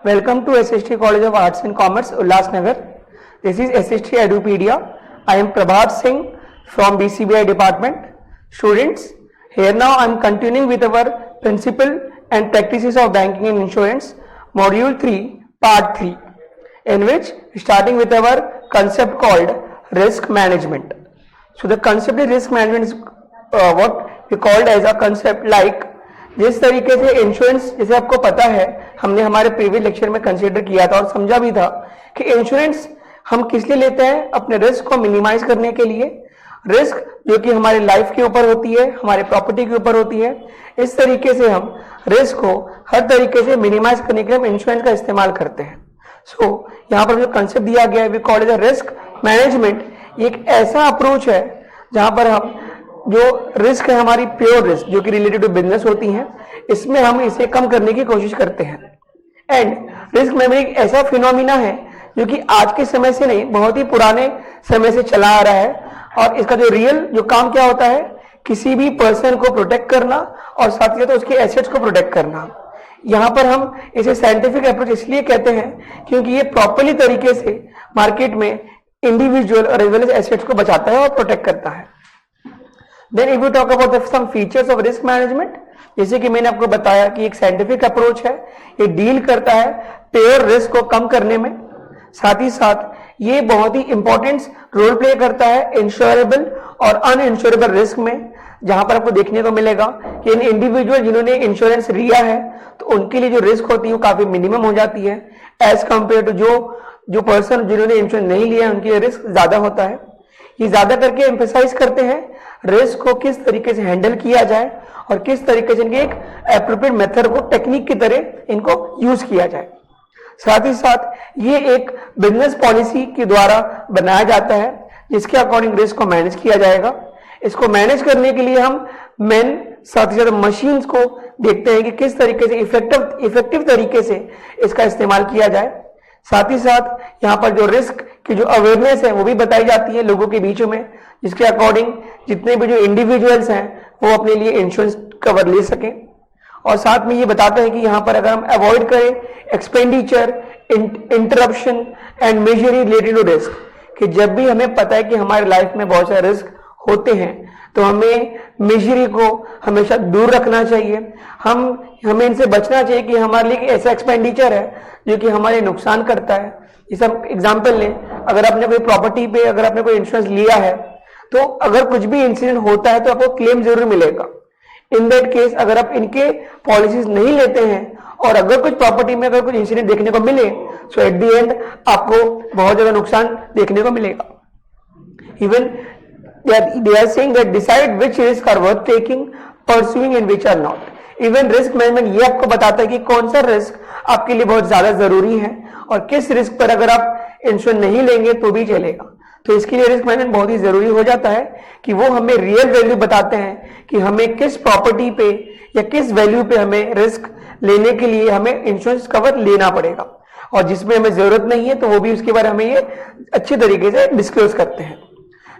Welcome to SST College of Arts and Commerce, Ulhasnagar. This is SST Edupedia. I am Prabhat Singh from BCBI department. Students, here now I am continuing with our Principle and Practices of Banking and Insurance, Module 3, Part 3, in which starting with our concept called risk management. So the concept of risk management is what we called as a concept like जिस तरीके से insurance, जैसे आपको पता है हमने हमारे previous lecture में कंसीडर किया था और समझा भी था कि इंश्योरेंस हम किस लिए लेते हैं, अपने रिस्क को मिनिमाइज करने के लिए, रिस्क जो कि हमारे लाइफ के ऊपर होती है, हमारे प्रॉपर्टी के ऊपर होती है, इस तरीके से हम रिस्क को हर तरीके से मिनिमाइज करने के लिए हम इंश्योरेंस का इस्तेमाल करते हैं। सो यहाँ पर जो कंसेप्ट दिया गया है we called as risk management, ये एक ऐसा अप्रोच है जहां पर हम जो रिस्क है हमारी प्योर रिस्क जो कि रिलेटेड टू बिजनेस होती हैं, इसमें हम इसे कम करने की कोशिश करते हैं। एंड रिस्क मैनेजमेंट एक ऐसा फिनोमिना है जो कि आज के समय से नहीं, बहुत ही पुराने समय से चला आ रहा है। और इसका जो रियल जो काम क्या होता है, किसी भी पर्सन को प्रोटेक्ट करना और साथ ही साथ उसके एसेट्स को प्रोटेक्ट करना। यहाँ पर हम इसे साइंटिफिक अप्रोच इसलिए कहते हैं क्योंकि ये प्रॉपरली तरीके से मार्केट में इंडिविजुअल और एज वेल एज एसेट्स को बचाता है और प्रोटेक्ट करता है। Then if we talk about some features of risk management, जैसे कि मैंने आपको बताया कि एक साइंटिफिक अप्रोच है, ये डील करता है प्योर रिस्क को कम करने में, साथ ही साथ ये बहुत ही इंपॉर्टेंट रोल प्ले करता है इंश्योरेबल और अनइंश्योरेबल रिस्क में, जहां पर आपको देखने को मिलेगा कि इन इंडिविजुअल जिन्होंने इंश्योरेंस लिया है तो उनके लिए जो रिस्क होती है वो काफी मिनिमम हो जाती है एज कंपेयर टू जो पर्सन जिन्होंने इंश्योरेंस नहीं लिया है, उनके रिस्क ज्यादा होता है। ये ज्यादा करके एम्फेसाइज करते हैं रिस्क को किस तरीके से हैंडल किया जाए और किस तरीके से इनके एक एप्रोप्रिएट मेथड को टेक्निक की तरह इनको यूज किया जाए। साथ ही साथ ये एक बिजनेस पॉलिसी के द्वारा बनाया जाता है जिसके अकॉर्डिंग रिस्क को मैनेज किया जाएगा। इसको मैनेज करने के लिए हम मेन साथ ही साथ मशीन्स को देखते हैं कि किस तरीके से इफेक्टिव तरीके से इसका इस्तेमाल किया जाए। साथ ही साथ यहाँ पर जो रिस्क की जो अवेयरनेस है वो भी बताई जाती है लोगों के बीच में, जिसके अकॉर्डिंग जितने भी जो इंडिविजुअल्स हैं वो अपने लिए इंश्योरेंस कवर ले सकें। और साथ में ये बताते हैं कि यहाँ पर अगर हम अवॉइड करें expenditure, interruption and majorly related to risk, कि जब भी हमें पता है कि हमारे लाइफ में बहुत सारे रिस्क होते हैं तो हमें मेजरी को हमेशा दूर रखना चाहिए। हमें इनसे बचना चाहिए कि हमारे लिए ऐसा एक्सपेंडिचर है जो कि हमारे नुकसान करता है। जैसे हम एग्जांपल लें, अगर आपने कोई प्रॉपर्टी पे अगर आपने कोई इंश्योरेंस लिया है तो अगर कुछ भी इंसिडेंट होता है तो आपको क्लेम जरूर मिलेगा। इन दैट केस अगर आप इनके पॉलिसीज नहीं लेते हैं और अगर कुछ प्रॉपर्टी में अगर कुछ इंसिडेंट देखने को मिले सो एट द एंड आपको बहुत ज्यादा नुकसान देखने को मिलेगा। Even they are saying that decide which risks are worth taking, pursuing and which are not. Even risk management ये आपको बताता है कि कौन सा रिस्क आपके लिए बहुत ज्यादा जरूरी है और किस रिस्क पर अगर आप इंश्योरेंस नहीं लेंगे तो भी चलेगा। तो इसके लिए रिस्क मैनेजमेंट बहुत ही जरूरी हो जाता है कि वो हमें रियल वैल्यू बताते हैं कि हमें किस प्रॉपर्टी पे या किस वैल्यू पे हमें रिस्क लेने के लिए हमें इंश्योरेंस कवर लेना पड़ेगा, और जिसमें हमें जरूरत नहीं है तो वो भी उसके बारे में हमें ये अच्छी तरीके से डिस्क्लोज करते हैं।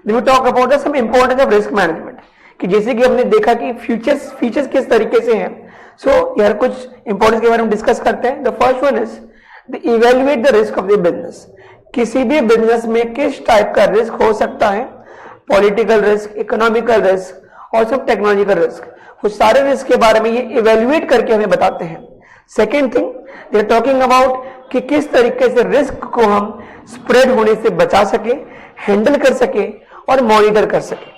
We talk about the some importance of risk management, कि जैसे कि हमने देखा कि फीचर्स किस तरीके से हैं। सो यार कुछ इंपॉर्टेंस के बारे में डिस्कस करते हैं। The first one is the evaluate the risk of the business. किसी भी बिजनेस में किस टाइप का रिस्क हो सकता है, पॉलिटिकल रिस्क, इकोनॉमिकल रिस्क और सब टेक्नोलॉजिकल रिस्क, वो सारे रिस्क के बारे में ये इवेल्युएट करके हमें बताते हैं। Second thing they are talking about कि किस तरीके से रिस्क को हम स्प्रेड होने से बचा सके, हैंडल कर सके और मॉनिटर कर सके।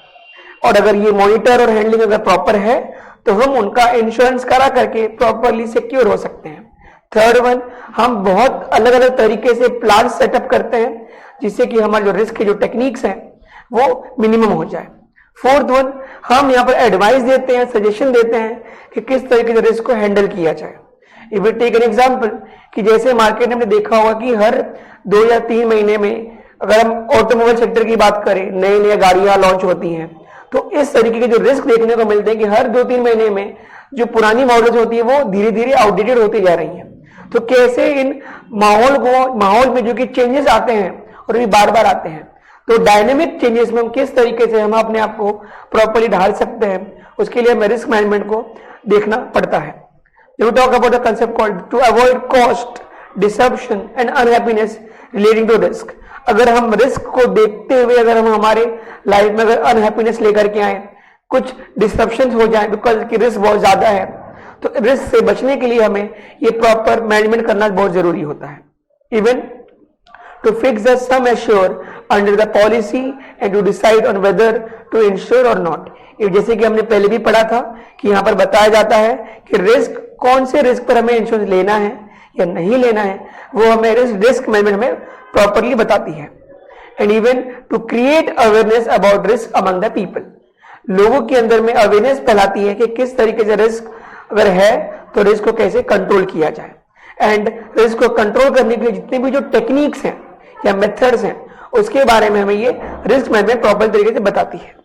और अगर ये मॉनिटर और हैंडलिंग अगर प्रॉपर है तो हम उनका इंश्योरेंस करा करके प्रॉपरली सिक्योर हो सकते हैं। थर्ड वन, हम बहुत अलग अलग तरीके से प्लान सेटअप करते हैं जिससे कि हमारे जो रिस्क के जो टेक्निक्स हैं वो मिनिमम हो जाए। फोर्थ वन, हम यहाँ पर एडवाइस देते हैं, सजेशन देते हैं कि किस तरीके से रिस्क को हैंडल किया जाए। If we take an example, कि जैसे मार्केट में हमने देखा होगा कि हर 2 या 3 महीने में अगर हम ऑटोमोबाइल सेक्टर की बात करें, नई नई गाड़ियां लॉन्च होती हैं तो इस तरीके के जो रिस्क देखने को मिलते हैं कि हर 2-3 महीने में जो पुरानी मॉडल्स होती है वो धीरे धीरे आउटडेटेड होती जा रही हैं। तो कैसे इन माहौल में जो कि चेंजेस आते हैं और भी बार बार आते हैं, तो डायनेमिक चेंजेस में हम किस तरीके से हम अपने आप को प्रॉपरली ढाल सकते हैं, उसके लिए हमें रिस्क मैनेजमेंट को देखना पड़ता है। We talk about the concept called to avoid cost disruption and unhappiness relating to risk. अगर हम रिस्क को देखते हुए अगर हम हमारे लाइफ में अगर अनहैप्पीनेस लेकर के आए, कुछ डिसरप्शन हो जाए बिकॉज की रिस्क बहुत ज्यादा है, तो रिस्क से बचने के लिए हमें ये प्रॉपर मैनेजमेंट करना बहुत जरूरी होता है। Even to fix the sum assured under the policy and to decide on whether to insure or not। जैसे कि हमने पहले भी पढ़ा था कि यहाँ पर बताया जाता है कि रिस्क, कौन से रिस्क पर हमें इंश्योरेंस लेना है या नहीं लेना है, वो हमें रिस्क मैनेजमेंट में प्रॉपरली बताती है। And even to create awareness about risk among the people, लोगों के अंदर में अवेयरनेस फैलाती है कि किस तरीके से रिस्क अगर है तो रिस्क को कैसे कंट्रोल किया जाए। एंड रिस्क को कंट्रोल करने के लिए जितने भी जो टेक्निक्स हैं या मेथड्स हैं उसके बारे में हमें ये रिस्क मैनेजमेंट प्रॉपर तरीके से बताती है।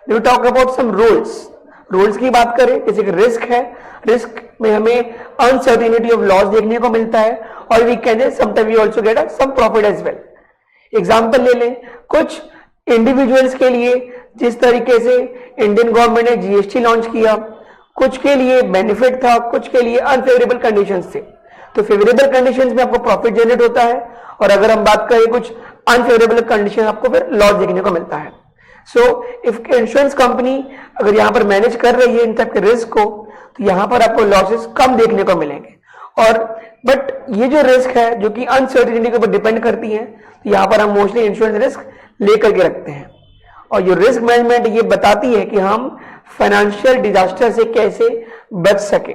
We talk about some rules की बात करें, जैसे कि रिस्क है, रिस्क में हमें अनसर्टेनिटी ऑफ लॉस देखने को मिलता है और we can sometime we also get some profit as well. Example ले लें, कुछ इंडिविजुअल्स के लिए जिस तरीके से इंडियन गवर्नमेंट ने जीएसटी लॉन्च किया, कुछ के लिए बेनिफिट था, कुछ के लिए अनफेवरेबल कंडीशंस थे। तो फेवरेबल कंडीशंस में आपको प्रॉफिट जनरेट होता है और अगर हम बात करें कुछ अनफेवरेबल कंडीशन आपको फिर लॉस देखने को मिलता है। सो इफ इंश्योरेंस कंपनी अगर यहाँ पर मैनेज कर रही है इन टाइप के रिस्क को, तो यहाँ पर आपको लॉसेस कम देखने को मिलेंगे। और बट ये जो रिस्क है जो कि अनसर्टेनिटी के ऊपर डिपेंड करती है, तो यहाँ पर हम मोस्टली इंश्योरेंस रिस्क लेकर के रखते हैं। और जो रिस्क मैनेजमेंट ये बताती है कि हम फाइनेंशियल डिजास्टर से कैसे बच सके,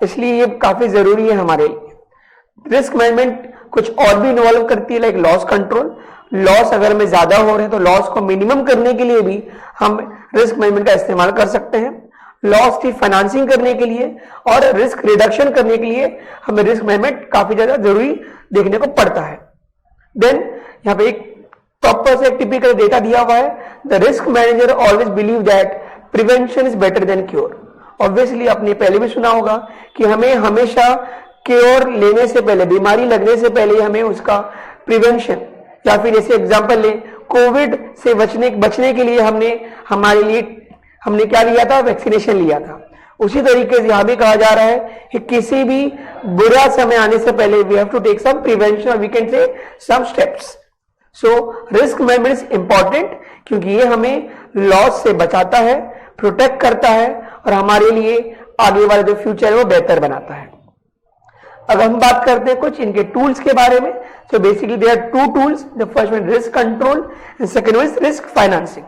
इसलिए ये काफी जरूरी है हमारे लिए। रिस्क मैनेजमेंट कुछ और भी इन्वॉल्व करती है, लाइक लॉस कंट्रोल। लॉस अगर हमें ज्यादा हो रहे हैं तो लॉस को मिनिमम करने के लिए भी हम रिस्क मैनेजमेंट का इस्तेमाल कर सकते हैं। लॉस की फाइनेंसिंग करने के लिए और रिस्क रिडक्शन करने के लिए हमें रिस्क मैनेजमेंट काफी ज्यादा जरूरी देखने को पड़ता है। देन यहाँ पे एक प्रॉपर से टिपिकल डेटा दिया हुआ है, the risk manager always believe that prevention is better than cure. Obviously आपने पहले भी सुना होगा कि हमें हमेशा क्योर लेने से पहले, बीमारी लगने से पहले हमें उसका प्रिवेंशन, या फिर जैसे एग्जांपल ले, कोविड से बचने के लिए हमने क्या लिया था, वैक्सीनेशन लिया था। उसी तरीके से यहां भी कहा जा रहा है कि किसी भी बुरा समय आने से पहले we have to take some prevention और we can say some steps. So risk management is important क्योंकि ये हमें लॉस से बचाता है, प्रोटेक्ट करता है और हमारे लिए आगे वाला जो फ्यूचर है वो बेहतर बनाता है। अब हम बात करते हैं कुछ इनके टूल्स के बारे में। So basically there are two tools, the first one risk control and second one is risk financing.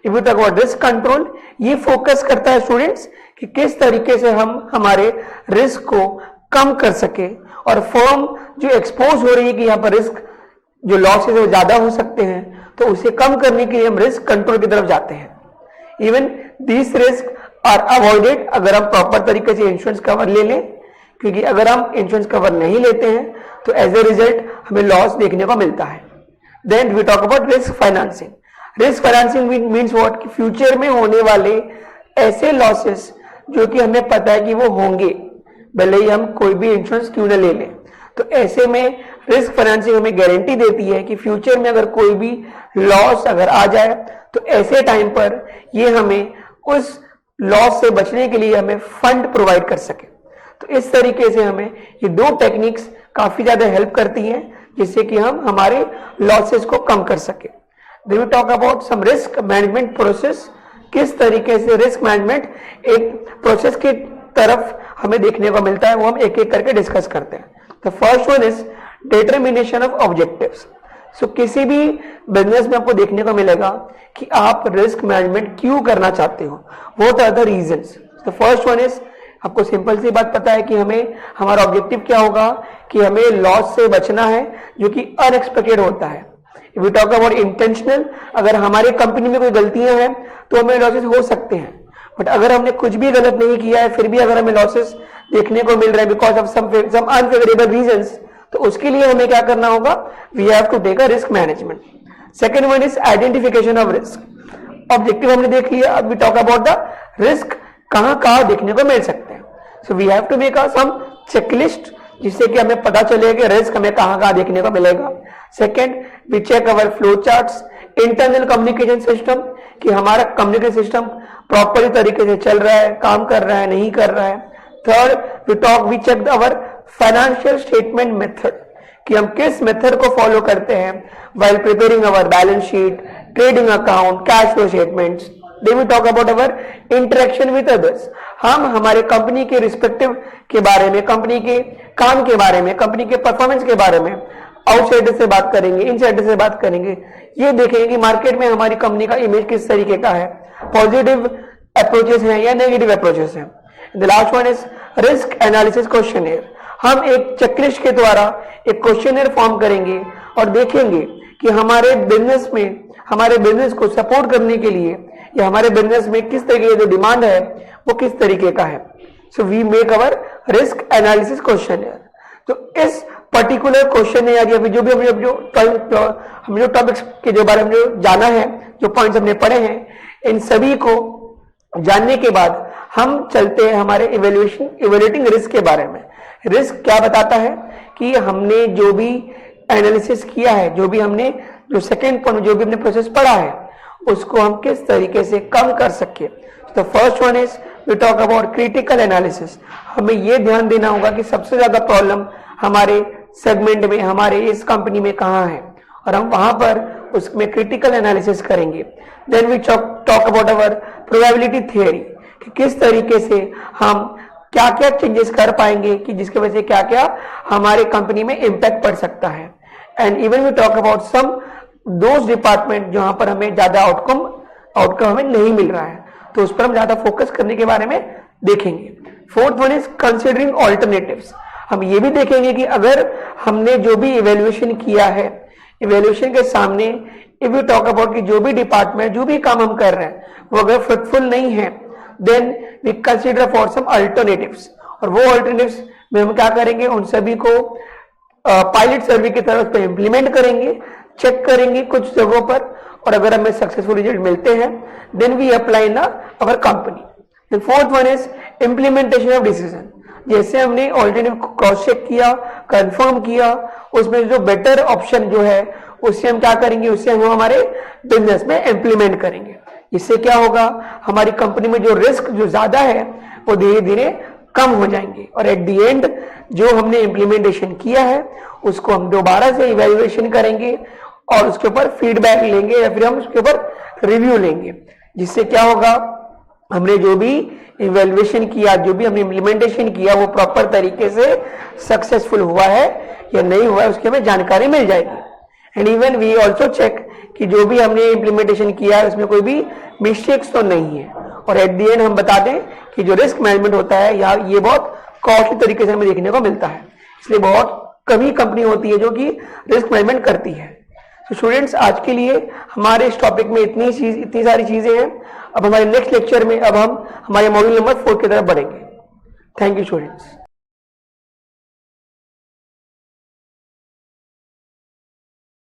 If you talk about risk control, ये फोकस करता है स्टूडेंट्स कि किस तरीके से हम हमारे रिस्क को कम कर सके और फर्म जो एक्सपोज हो रही है कि यहाँ पर रिस्क जो लॉसेज वो ज्यादा हो सकते हैं, तो उसे कम करने के लिए हम रिस्क कंट्रोल की तरफ जाते हैं। Even this risk are avoided अगर हम प्रॉपर तरीके से इंश्योरेंस कवर ले लें, क्योंकि अगर हम इंश्योरेंस कवर नहीं लेते हैं तो एज ए रिजल्ट हमें लॉस देखने को मिलता है। Then we talk about risk financing. Risk financing means what, कि फ्यूचर में होने वाले ऐसे लॉसेस जो कि हमें पता है कि वो होंगे, भले ही हम कोई भी इंश्योरेंस क्यों न ले लें, तो ऐसे में रिस्क फाइनेंसिंग हमें गारंटी देती है कि फ्यूचर में अगर कोई भी लॉस अगर आ जाए तो ऐसे टाइम पर ये हमें उस लॉस से बचने के लिए हमें फंड प्रोवाइड कर सके। तो इस तरीके से हमें ये दो टेक्निक्स काफी ज्यादा हेल्प करती हैं जिससे कि हम हमारे लॉसेस को कम कर सके। Then we talk about some risk management process, किस तरीके से रिस्क मैनेजमेंट एक प्रोसेस की तरफ हमें देखने को मिलता है, वो हम एक एक करके डिस्कस करते हैं। The first one is determination of objectives. So किसी भी बिजनेस में आपको देखने को मिलेगा कि आप रिस्क मैनेजमेंट क्यों करना चाहते हो, what are the reasons. The first one is, आपको सिंपल सी बात पता है कि हमें हमारा ऑब्जेक्टिव क्या होगा, कि हमें लॉस से बचना है जो कि अनएक्सपेक्टेड होता है। If we talk about intentional, अगर हमारे कंपनी में कोई गलतियां हैं तो हमें लॉसेस हो सकते हैं, बट अगर हमने कुछ भी गलत नहीं किया है फिर भी अगर हमें लॉसेस देखने को मिल रहे हैं because of some unfavourable reasons, तो उसके लिए हमें क्या करना होगा, we have to take a risk management. Second one is identification of risk. Objective हमने देख लिया, अब we talk about the risk कहां कहां देखने को मिल सकते हैं। So we have to make some checklist जिससे कि हमें पता चलेगा कि रिस्क हमें कहां कहां देखने को मिलेगा। Second, we check our flow charts, internal communication system, कि हमारा कम्युनिकेशन सिस्टम प्रॉपर तरीके से चल रहा है, काम कर रहा है, नहीं कर रहा है। Third, we check our financial statement method, कि हम किस मेथड को फॉलो करते हैं while preparing our balance sheet, trading account, cash flow statements. Then we talk about our interaction with others. हम हमारे कंपनी के रिस्पेक्टिव के बारे में, कंपनी के काम के बारे में, कंपनी के परफॉर्मेंस के बारे में आउटसाइडर से बात करेंगे, इनसाइडर से बात करेंगे, ये देखेंगे कि मार्केट में हमारी कंपनी का इमेज किस तरीके का है, पॉजिटिव अप्रोचेस हैं या नेगेटिव अप्रोचेस हैं. The last one is risk analysis questionnaire. हम एक चेकलिस्ट के द्वारा एक क्वेश्चनर फॉर्म करेंगे और देखेंगे कि हमारे बिजनेस में, हमारे बिजनेस को सपोर्ट करने के लिए या हमारे बिजनेस में किस तरीके की जो डिमांड है वो किस तरीके का है. So we make our risk analysis questionnaire. तो इस पर्टिकुलर क्वेश्चन या जो भी हम जो टॉपिक्स के जो बारे में जो जाना है, जो पॉइंट्स हमने पढ़े हैं, इन सभी को जानने के बाद हम चलते हैं हमारे इवेल्युएटिंग रिस्क के बारे में. रिस्क क्या बताता है कि हमने जो भी एनालिसिस किया है, जो भी हमने जो सेकेंड पॉइंट जो भी हमने प्रोसेस पढ़ा है उसको हम किस तरीके से कम कर सके. तो first one is we talk about critical analysis. हमें ये ध्यान देना होगा कि सबसे ज्यादा प्रॉब्लम हमारे सेगमेंट में, हमारे इस कंपनी में कहाँ है और हम वहां पर उसमें क्रिटिकल एनालिसिस करेंगे. Then we talk about our probability theory, कि किस तरीके से हम क्या क्या चेंजेस कर पाएंगे कि जिसकी वजह से क्या क्या हमारे कंपनी में इंपैक्ट पड़ सकता है. And even we talk about some those department जहां पर हमें ज्यादा आउटकम हमें नहीं मिल रहा है, तो उस पर हम ज्यादा फोकस करने के बारे में देखेंगे. Fourth one is considering alternatives. हम ये भी देखेंगे कि अगर हमने जो भी इवेल्युएशन किया है, इवेल्युएशन के सामने इफ यू टॉक अबाउट कि जो भी डिपार्टमेंट, जो भी काम हम कर रहे हैं वो अगर फ्रूटफुल नहीं है, then we consider for some alternatives. और वो अल्टरनेटिव्स में हम क्या करेंगे, उन सभी को पायलट सर्वे की तरफ पे इंप्लीमेंट करेंगे, चेक करेंगे कुछ जगहों पर, और अगर हमें सक्सेसफुल रिजल्ट मिलते हैं then we apply in our company. Fourth one is implementation of decision. जैसे हमने ऑल्टरनेटिव क्रॉस चेक किया, कंफर्म किया, उसमें जो बेटर ऑप्शन जो है उससे हम क्या करेंगे, उससे हम हमारे बिजनेस में इंप्लीमेंट करेंगे. इससे क्या होगा, हमारी कंपनी में जो रिस्क जो ज्यादा है वो धीरे धीरे कम हो जाएंगे, और एट दी एंड जो हमने इंप्लीमेंटेशन किया है उसको हम दोबारा से इवैल्यूएशन करेंगे और उसके ऊपर फीडबैक लेंगे या फिर हम उसके ऊपर रिव्यू लेंगे. जिससे क्या होगा, हमने जो भी इवैल्यूएशन किया, जो भी हमने इंप्लीमेंटेशन किया वो प्रॉपर तरीके से सक्सेसफुल हुआ है या नहीं हुआ है उसकी हमें जानकारी मिल जाएगी. And even we also check कि जो भी हमने इंप्लीमेंटेशन किया है उसमें कोई भी मिस्टेक्स तो नहीं है, और एट दी एंड हम बता दें कि जो रिस्क मैनेजमेंट होता है या ये बहुत कॉस्टली तरीके से हमें देखने को मिलता है. इसलिए बहुत कम ही कंपनी होती है जो कि रिस्क मैनेजमेंट करती है. तो स्टूडेंट्स, आज के लिए हमारे इस टॉपिक में इतनी सारी चीजें हैं. अब हमारे नेक्स्ट लेक्चर में अब हम हमारे मॉड्यूल नंबर 4 की तरफ बढ़ेंगे. Thank you students.